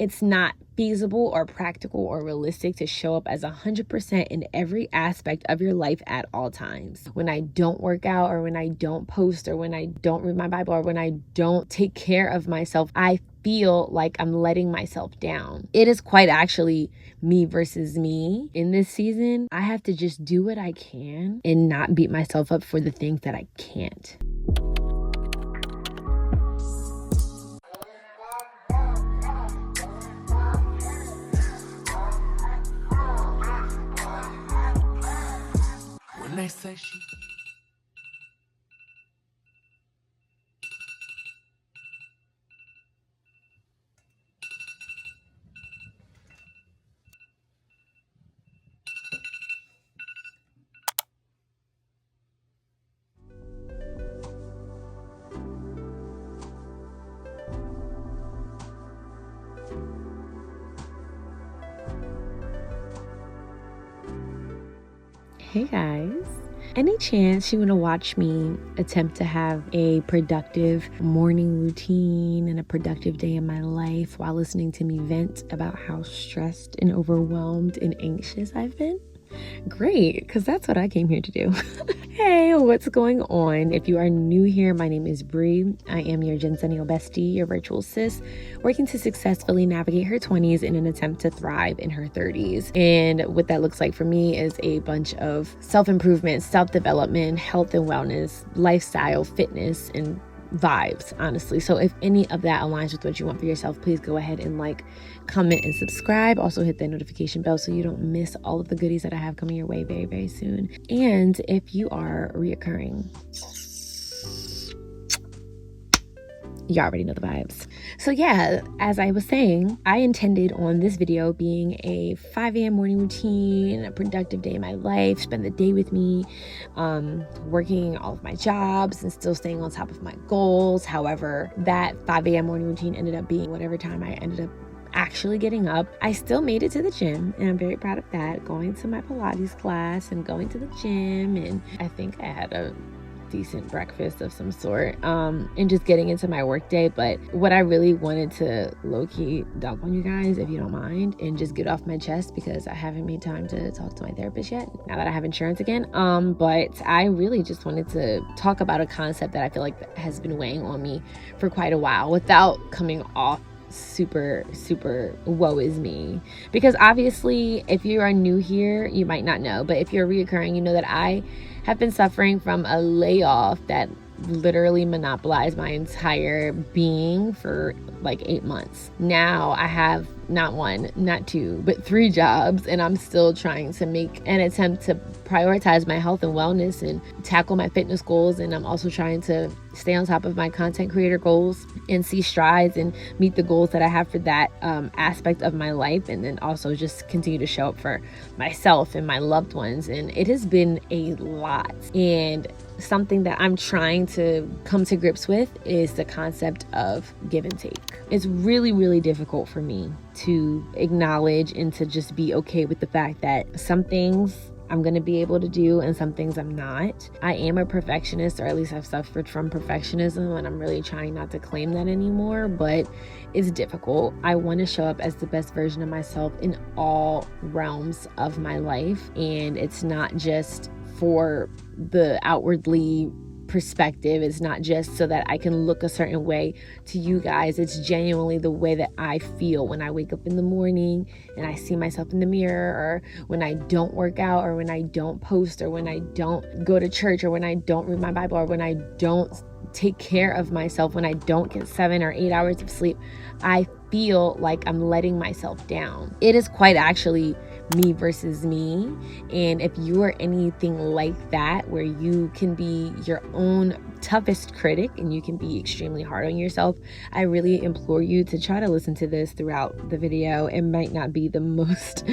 it's not feasible or practical or realistic to show up as 100% in every aspect of your life at all times. When I don't work out, or when I don't post, or when I don't read my Bible, or when I don't take care of myself, I feel like I'm letting myself down. It is quite actually me versus me in this season. I have to just do what I can and not beat myself up for the things that I can't. When they say she Hey guys, any chance you want to watch me attempt to have a productive morning routine and a productive day in my life while listening to me vent about how stressed and overwhelmed and anxious I've been? Great, because that's what I came here to do. Hey, what's going on? If you are new here, my name is Bri. I am your Gencennial bestie, your virtual sis, working to successfully navigate her 20s in an attempt to thrive in her 30s. And what that looks like for me is a bunch of self-improvement, self-development, health and wellness, lifestyle, fitness, and vibes, honestly. So if any of that aligns with what you want for yourself, please go ahead and like, comment, and subscribe. Also hit the notification bell so you don't miss all of the goodies that I have coming your way very, very soon. And if you are reoccurring, you already know the vibes. So yeah, as I was saying, I intended on this video being a 5 a.m. morning routine, a productive day in my life, spend the day with me, working all of my jobs and still staying on top of my goals. However, that 5 a.m. morning routine ended up being whatever time I ended up actually getting up. I still made it to the gym, and I'm very proud of that, going to my Pilates class and going to the gym, and I think I had a decent breakfast of some sort, and just getting into my work day. But what I really wanted to low-key dump on you guys, if you don't mind, and just get off my chest, because I haven't made time to talk to my therapist yet, now that I have insurance again, but I really just wanted to talk about a concept that I feel like has been weighing on me for quite a while without coming off super woe is me, because obviously if you are new here you might not know, but if you're reoccurring, you know that I have been suffering from a layoff that literally monopolized my entire being for like 8 months. Now I have not 1, not 2, but 3 jobs, and I'm still trying to make an attempt to prioritize my health and wellness and tackle my fitness goals. And I'm also trying to stay on top of my content creator goals and see strides and meet the goals that I have for that aspect of my life, and then also just continue to show up for myself and my loved ones. And it has been a lot, and something that I'm trying to come to grips with is the concept of give and take. It's really difficult for me to acknowledge and to just be okay with the fact that some things I'm going to be able to do and some things I'm not. I am a perfectionist, or at least I've suffered from perfectionism, and I'm really trying not to claim that anymore, but it's difficult. I want to show up as the best version of myself in all realms of my life, and it's not just for the outwardly perspective. It's not just so that I can look a certain way to you guys. It's genuinely the way that I feel when I wake up in the morning and I see myself in the mirror, or when I don't work out, or when I don't post, or when I don't go to church, or when I don't read my Bible, or when I don't take care of myself, when I don't get 7 or 8 hours of sleep. I feel like I'm letting myself down. It is quite actually me versus me. And if you are anything like that, where you can be your own toughest critic and you can be extremely hard on yourself, I really implore you to try to listen to this throughout the video. It might not be the most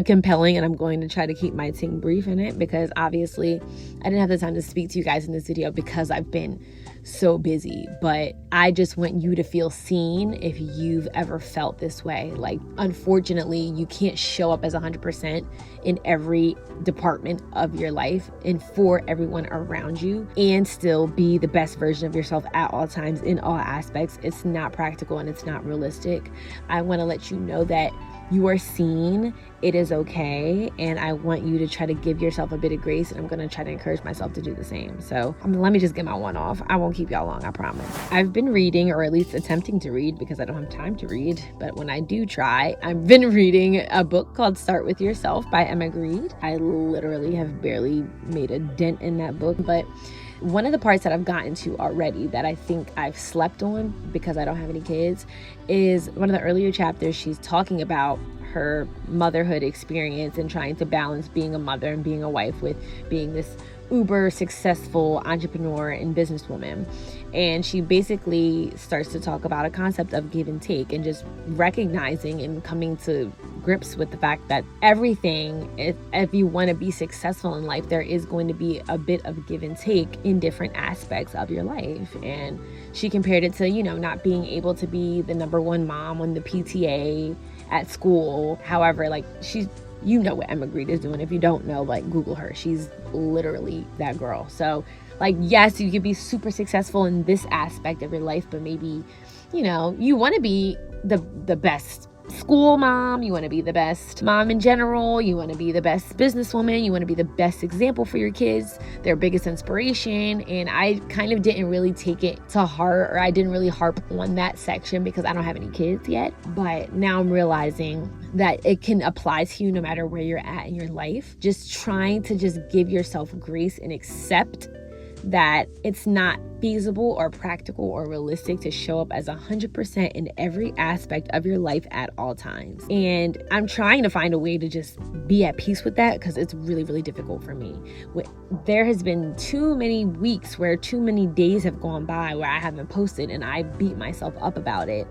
compelling, and I'm going to try to keep my thing brief in it, because obviously I didn't have the time to speak to you guys in this video because I've been so busy. But I just want you to feel seen if you've ever felt this way. Like, unfortunately, you can't show up as 100% in every department of your life and for everyone around you and still be the best version of yourself at all times in all aspects. It's not practical and it's not realistic. I want to let you know that you are seen, it is okay, and I want you to try to give yourself a bit of grace, and I'm going to try to encourage myself to do the same. So let me just get my one off. I won't keep y'all long, I promise. I've been reading, or at least attempting to read, because I don't have time to read, but when I do try, I've been reading a book called Start With Yourself by Emma Grede. I literally have barely made a dent in that book, but one of the parts that I've gotten to already that I think I've slept on because I don't have any kids is one of the earlier chapters. She's talking about her motherhood experience and trying to balance being a mother and being a wife with being this uber successful entrepreneur and businesswoman. And she basically starts to talk about a concept of give and take and just recognizing and coming to grips with the fact that everything, if you want to be successful in life, there is going to be a bit of give and take in different aspects of your life. And she compared it to, not being able to be the number one mom on the PTA at school. However, like, you know what Emma Grede is doing. If you don't know, like, Google her. She's literally that girl. So, like, yes, you could be super successful in this aspect of your life, but maybe, you want to be the best school mom, you want to be the best mom in general, you want to be the best businesswoman, you want to be the best example for your kids, their biggest inspiration. And I kind of didn't really take it to heart, or I didn't really harp on that section because I don't have any kids yet. But now I'm realizing that it can apply to you no matter where you're at in your life. Just trying to just give yourself grace and accept that it's not feasible or practical or realistic to show up as 100% in every aspect of your life at all times. And I'm trying to find a way to just be at peace with that because it's really, really difficult for me. There has been too many weeks where too many days have gone by where I haven't posted and I beat myself up about it.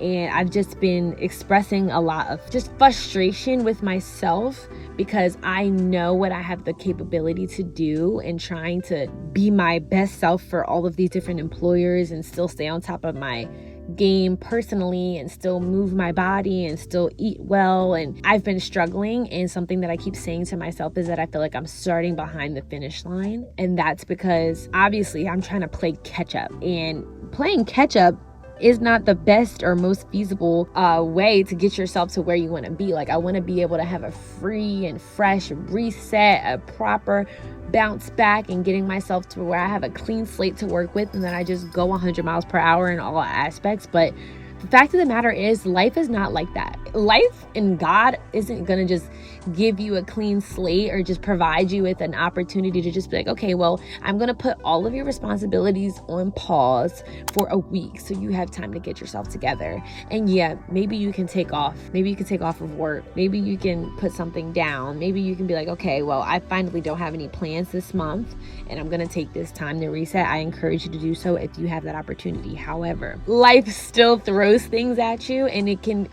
And I've just been expressing a lot of just frustration with myself because I know what I have the capability to do and trying to be my best self for all of these different employers and still stay on top of my game personally and still move my body and still eat well. And I've been struggling, and something that I keep saying to myself is that I feel like I'm starting behind the finish line. And that's because obviously I'm trying to play catch up, and playing catch up is not the best or most feasible way to get yourself to where you want to be. Like, I want to be able to have a free and fresh reset, a proper bounce back, and getting myself to where I have a clean slate to work with, and then I just go 100 miles per hour in all aspects. But the fact of the matter is, life is not like that. Life and God isn't going to just give you a clean slate or just provide you with an opportunity to just be like, okay, well, I'm going to put all of your responsibilities on pause for a week so you have time to get yourself together. And yeah, maybe you can take off. Maybe you can take off of work. Maybe you can put something down. Maybe you can be like, okay, well, I finally don't have any plans this month and I'm going to take this time to reset. I encourage you to do so if you have that opportunity. However, life still throws things at you, and it can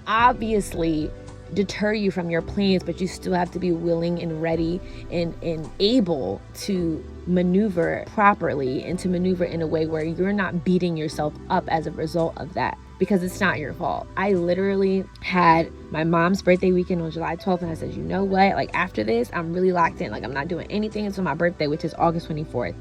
obviously deter you from your plans, but you still have to be willing and ready and able to maneuver properly and to maneuver in a way where you're not beating yourself up as a result of that, because it's not your fault. I literally had my mom's birthday weekend on July 12th, and I said, you know what, like, after this, I'm really locked in. Like, I'm not doing anything until my birthday, which is August 24th.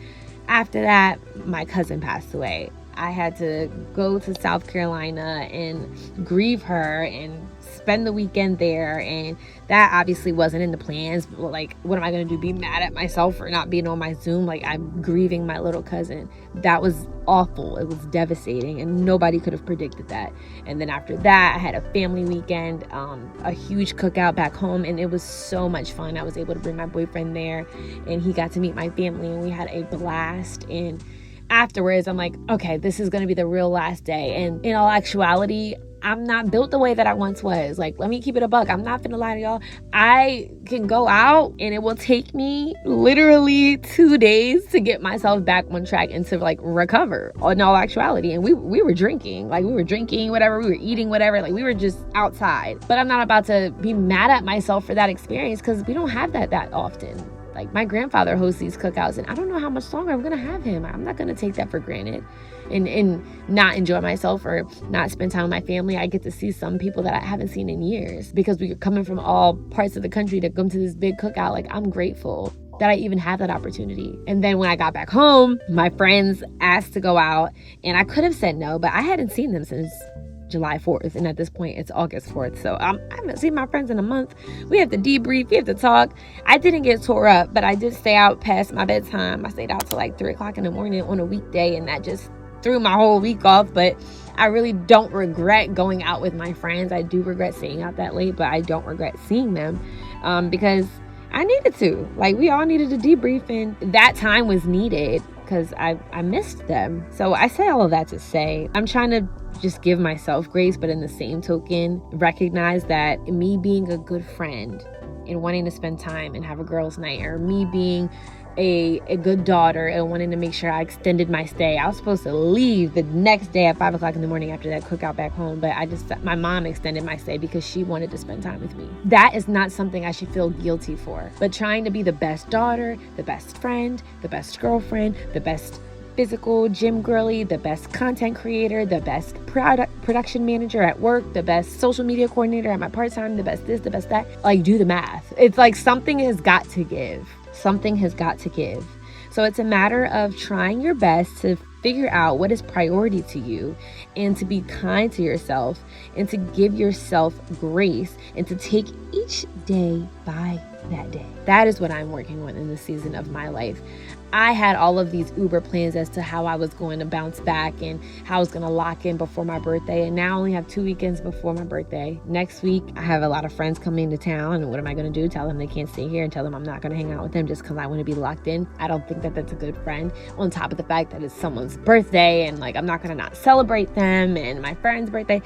After that, my cousin passed away. I had to go to South Carolina and grieve her and spend the weekend there, and that obviously wasn't in the plans. But like, what am I going to do? Be mad at myself for not being on my Zoom? Like, I'm grieving my little cousin. That was awful. It was devastating, and nobody could have predicted that. And then after that, I had a family weekend, a huge cookout back home, and it was so much fun. I was able to bring my boyfriend there, and he got to meet my family, and we had a blast. And afterwards, I'm like, okay, this is going to be the real last day. And in all actuality, I'm not built the way that I once was. Like, let me keep it a buck. I'm not finna lie to y'all. I can go out and it will take me literally 2 days to get myself back on track and to like recover in all actuality. And we were drinking, whatever, we were eating whatever, like we were just outside. But I'm not about to be mad at myself for that experience because we don't have that often. Like, my grandfather hosts these cookouts, and I don't know how much longer I'm gonna have him. I'm not gonna take that for granted and not enjoy myself or not spend time with my family. I get to see some people that I haven't seen in years because we're coming from all parts of the country to come to this big cookout. Like, I'm grateful that I even have that opportunity. And then when I got back home, my friends asked to go out, and I could have said no, but I hadn't seen them since July 4th, and at this point it's August 4th, so I haven't seen my friends in a month. We have to debrief, we have to talk. I didn't get tore up, but I did stay out past my bedtime. I stayed out till like 3 o'clock in the morning on a weekday, and that just threw my whole week off. But I really don't regret going out with my friends. I do regret staying out that late, but I don't regret seeing them because I needed to. Like, we all needed to debrief, and that time was needed because I missed them. So I say all of that to say I'm trying to just give myself grace, but in the same token, recognize that me being a good friend and wanting to spend time and have a girls' night, or me being a good daughter and wanting to make sure I extended my stay. I was supposed to leave the next day at 5 o'clock in the morning after that cookout back home, but my mom extended my stay because she wanted to spend time with me. That is not something I should feel guilty for, but trying to be the best daughter, the best friend, the best girlfriend, the best physical gym girly, the best content creator, the best production manager at work, the best social media coordinator at my part-time, the best this, the best that. Like, do the math. It's like something has got to give. Something has got to give. So it's a matter of trying your best to figure out what is priority to you, and to be kind to yourself, and to give yourself grace, and to take each day by that day. That is what I'm working on in this season of my life. I had all of these Uber plans as to how I was going to bounce back and how I was going to lock in before my birthday. And now I only have 2 weekends before my birthday. Next week, I have a lot of friends coming to town. And what am I going to do? Tell them they can't stay here and tell them I'm not going to hang out with them just because I want to be locked in? I don't think that that's a good friend. On top of the fact that it's someone's birthday and like I'm not going to not celebrate them, and my friend's birthday.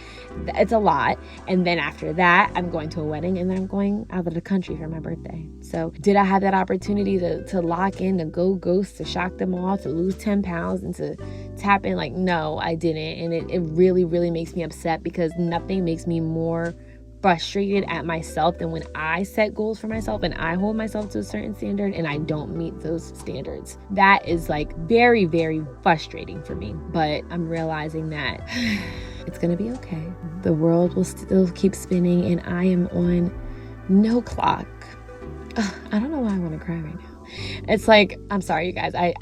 It's a lot. And then after that, I'm going to a wedding, and then I'm going out of the country for my birthday. So did I have that opportunity to lock in, to go ghost, to shock them all, to lose 10 pounds and to tap in? Like, no, I didn't. And it really, really makes me upset, because nothing makes me more frustrated at myself than when I set goals for myself and I hold myself to a certain standard and I don't meet those standards. That is like very, very frustrating for me. But I'm realizing that it's gonna be okay. The world will still keep spinning, and I am on no clock. I don't know why I want to cry right now. It's like, I'm sorry, you guys. I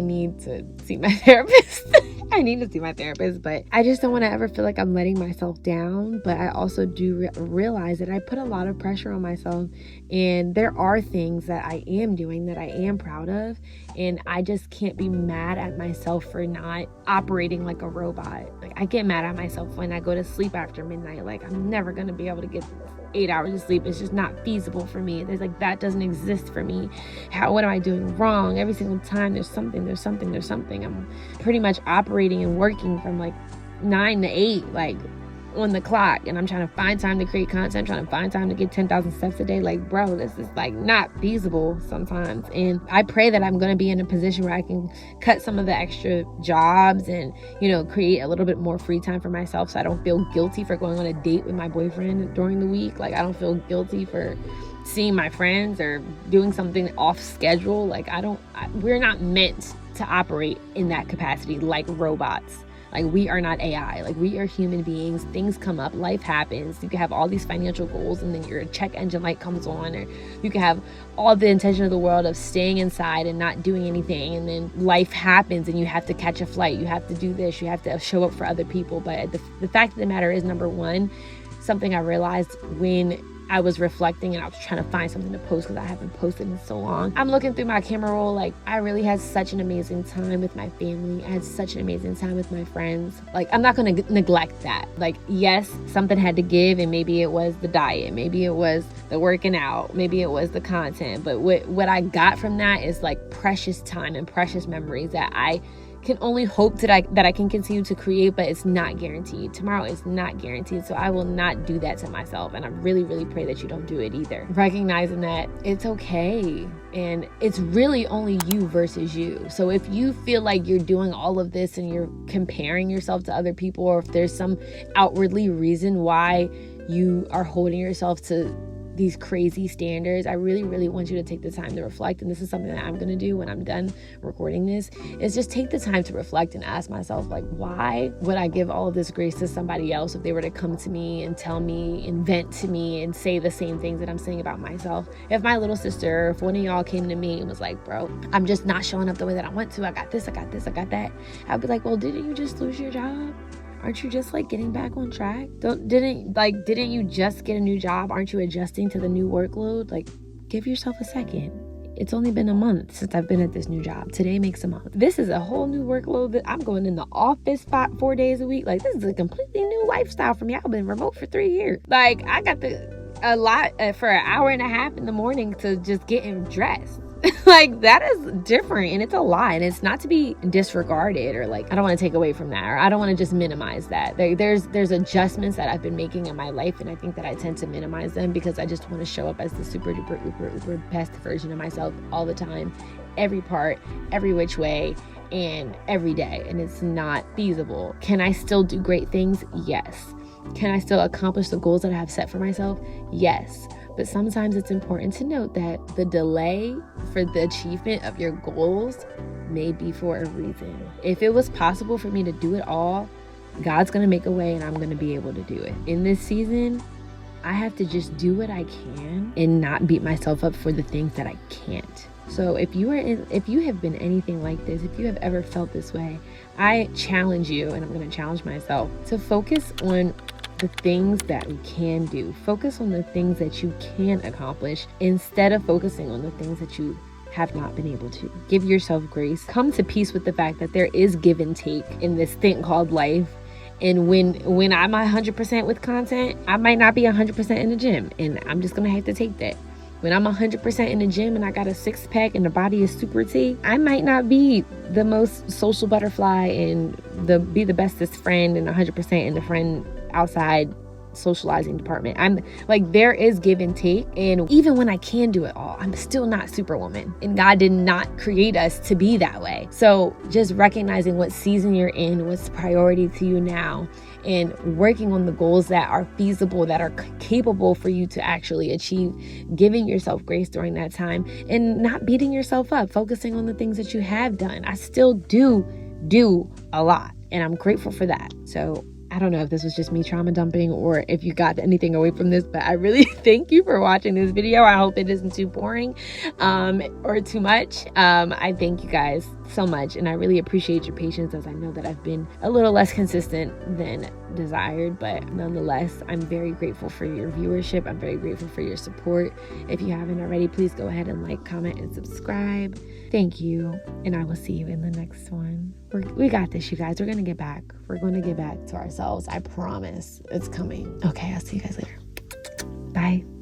need to see my therapist. I need to see my therapist, but I just don't want to ever feel like I'm letting myself down. But I also do realize that I put a lot of pressure on myself, and there are things that I am doing that I am proud of, and I just can't be mad at myself for not operating like a robot. Like, I get mad at myself when I go to sleep after midnight. Like, I'm never going to be able to get 8 hours of sleep. It's just not feasible for me. There's like, that doesn't exist for me. What am I doing wrong? Every single time there's something. I'm pretty much operating and working from like 9 to 8, like on the clock, and I'm trying to find time to create content, trying to find time to get 10,000 steps a day. Like, bro, this is like not feasible sometimes. And I pray that I'm going to be in a position where I can cut some of the extra jobs and, create a little bit more free time for myself, so I don't feel guilty for going on a date with my boyfriend during the week. Like, I don't feel guilty for seeing my friends or doing something off schedule. Like, we're not meant to operate in that capacity like robots. Like, we are not AI. Like, we are human beings. Things come up. Life happens. You can have all these financial goals, and then your check engine light comes on, or you can have all the intention of the world of staying inside and not doing anything, and then life happens and you have to catch a flight. You have to do this. You have to show up for other people. But the fact of the matter is, number one, something I realized when I was reflecting and I was trying to find something to post, because I haven't posted in so long. I'm looking through my camera roll. Like, I really had such an amazing time with my family. I had such an amazing time with my friends. Like, I'm not going to neglect that. Like, yes, something had to give, and maybe it was the diet, maybe it was the working out, maybe it was the content. But what I got from that is like precious time and precious memories that I can only hope that I can continue to create, but it's not guaranteed. Tomorrow is not guaranteed, so I will not do that to myself, and I really, really pray that you don't do it either. Recognizing that it's okay, and it's really only you versus you. So if you feel like you're doing all of this and you're comparing yourself to other people, or if there's some outwardly reason why you are holding yourself to these crazy standards, I really, really want you to take the time to reflect. And this is something that I'm going to do when I'm done recording this, is just take the time to reflect and ask myself, like, why would I give all of this grace to somebody else if they were to come to me and tell me and vent to me and say the same things that I'm saying about myself? If my little sister, if one of y'all came to me and was like, bro, I'm just not showing up the way that I want to, I got this, I got this, I got that, I'd be like, well, didn't you just lose your job? Aren't you just like getting back on track? Didn't you just get a new job? Aren't you adjusting to the new workload? Like, give yourself a second. It's only been a month since I've been at this new job. Today makes a month. This is a whole new workload that I'm going in the office 4 days a week. Like, this is a completely new lifestyle for me. I've been remote for 3 years. Like, I got a lot for an hour and a half in the morning to just getting dressed. Like, that is different, and it's a lot, and it's not to be disregarded, or like, I don't want to take away from that, or I don't want to just minimize that. There's adjustments that I've been making in my life, and I think that I tend to minimize them because I just want to show up as the super duper uber best version of myself all the time, every part, every which way, and every day, and it's not feasible. Can I still do great things? Yes. Can I still accomplish the goals that I have set for myself? Yes. But sometimes it's important to note that the delay for the achievement of your goals may be for a reason. If it was possible for me to do it all, God's going to make a way and I'm going to be able to do it. In this season, I have to just do what I can and not beat myself up for the things that I can't. So if you have been anything like this, if you have ever felt this way, I challenge you, and I'm going to challenge myself, to focus on the things that we can do. Focus on the things that you can accomplish instead of focusing on the things that you have not been able to. Give yourself grace. Come to peace with the fact that there is give and take in this thing called life. And when I'm 100% with content, I might not be 100% in the gym, and I'm just gonna have to take that. When I'm 100% in the gym and I got a 6-pack and the body is super T, I might not be the most social butterfly and be the bestest friend and 100% in the friend outside socializing department. I'm like, there is give and take, and even when I can do it all, I'm still not Superwoman, and God did not create us to be that way. So just recognizing what season you're in, what's priority to you now, and working on the goals that are feasible, that are capable for you to actually achieve, giving yourself grace during that time, and not beating yourself up, focusing on the things that you have done. I still do a lot, and I'm grateful for that. So I don't know if this was just me trauma dumping or if you got anything away from this, but I really thank you for watching this video. I hope it isn't too boring or too much. I thank you guys so much, and I really appreciate your patience, as I know that I've been a little less consistent than desired, but nonetheless, I'm very grateful for your viewership. I'm very grateful for your support. If you haven't already, please go ahead and like, comment, and subscribe. Thank you, and I will see you in the next one. We got this, you guys. We're gonna get back. We're gonna get back to ourselves. I promise. It's coming. Okay, I'll see you guys later. Bye.